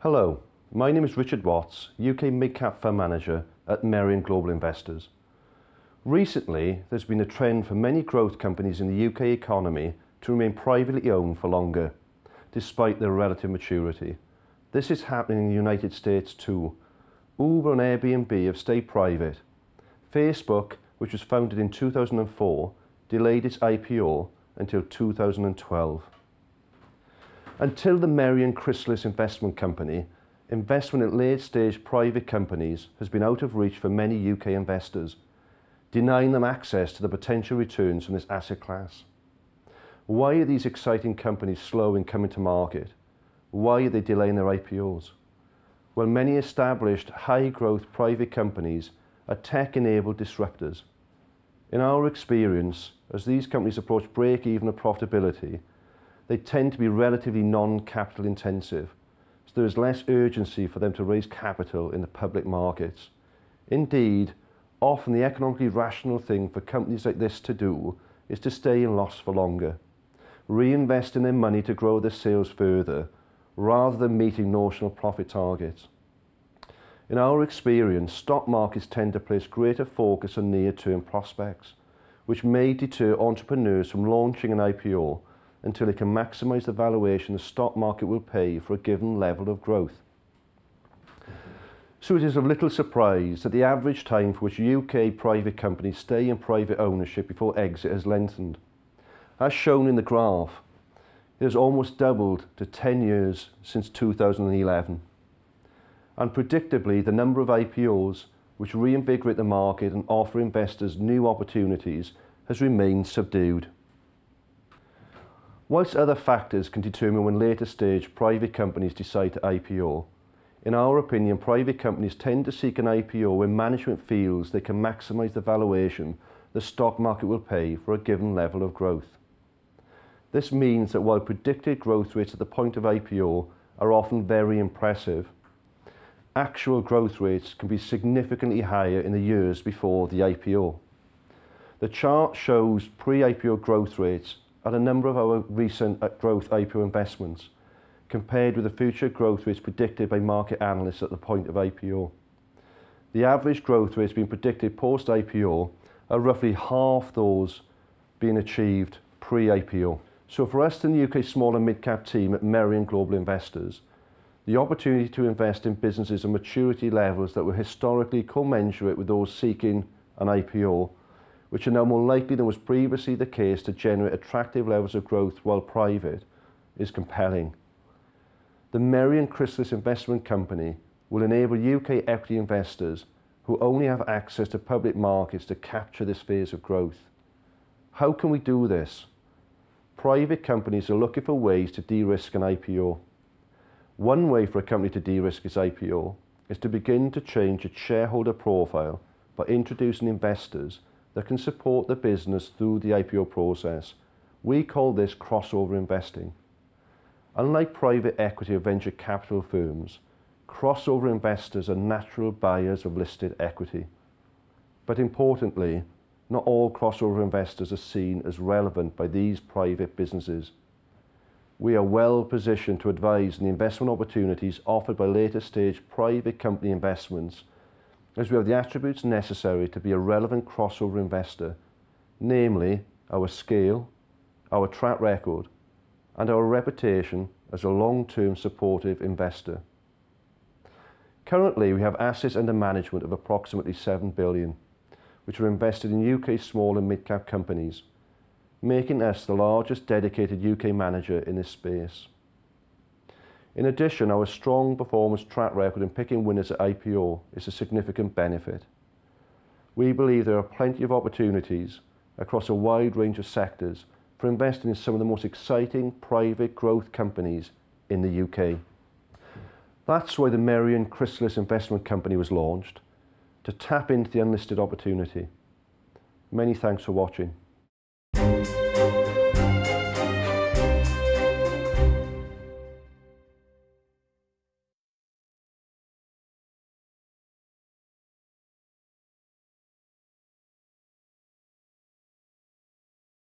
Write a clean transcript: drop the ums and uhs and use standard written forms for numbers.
Hello, my name is Richard Watts, UK Mid-Cap Fund Manager at Merian Global Investors. Recently, there's been a trend for many growth companies in the UK economy to remain privately owned for longer, despite their relative maturity. This is happening in the United States too. Uber and Airbnb have stayed private. Facebook, which was founded in 2004, delayed its IPO until 2012. Until the Merian Chrysalis investment company, investment in late-stage private companies has been out of reach for many UK investors, denying them access to the potential returns from this asset class. Why are these exciting companies slow in coming to market? Why are they delaying their IPOs? Well, many established high-growth private companies are tech-enabled disruptors. In our experience, as these companies approach break-even of profitability, they tend to be relatively non-capital intensive, so there is less urgency for them to raise capital in the public markets. Indeed, often the economically rational thing for companies like this to do is to stay in loss for longer, reinvesting their money to grow their sales further, rather than meeting notional profit targets. In our experience, stock markets tend to place greater focus on near-term prospects, which may deter entrepreneurs from launching an IPO until they can maximise the valuation the stock market will pay for a given level of growth. So it is of little surprise that the average time for which UK private companies stay in private ownership before exit has lengthened. As shown in the graph, it has almost doubled to 10 years since 2011. And predictably, the number of IPOs which reinvigorate the market and offer investors new opportunities has remained subdued. Whilst other factors can determine when later stage private companies decide to IPO, in our opinion, private companies tend to seek an IPO when management feels they can maximise the valuation the stock market will pay for a given level of growth. This means that while predicted growth rates at the point of IPO are often very impressive, actual growth rates can be significantly higher in the years before the IPO. The chart shows pre-IPO growth rates at a number of our recent growth IPO investments, compared with the future growth rates predicted by market analysts at the point of IPO. The average growth rates being predicted post-IPO are roughly half those being achieved pre-IPO. So for us in the UK small and mid-cap team at Merian Global Investors, the opportunity to invest in businesses at maturity levels that were historically commensurate with those seeking an IPO, which are now more likely than was previously the case to generate attractive levels of growth while private, is compelling. The Merian Chrysalis investment company will enable UK equity investors who only have access to public markets to capture this phase of growth. How can we do this? Private companies are looking for ways to de-risk an IPO. One way for a company to de-risk its IPO is to begin to change its shareholder profile by introducing investors that can support the business through the IPO process. We call this crossover investing. Unlike private equity or venture capital firms, crossover investors are natural buyers of listed equity. But importantly, not all crossover investors are seen as relevant by these private businesses. We are well positioned to advise on the investment opportunities offered by later stage private company investments, as we have the attributes necessary to be a relevant crossover investor, namely our scale, our track record, and our reputation as a long-term supportive investor. Currently, we have assets under management of approximately 7 billion, which are invested in UK small and mid-cap companies, making us the largest dedicated UK manager in this space. In addition, our strong performance track record in picking winners at IPO is a significant benefit. We believe there are plenty of opportunities across a wide range of sectors for investing in some of the most exciting private growth companies in the UK. That's why the Merian Chrysalis investment company was launched, to tap into the unlisted opportunity. Many thanks for watching.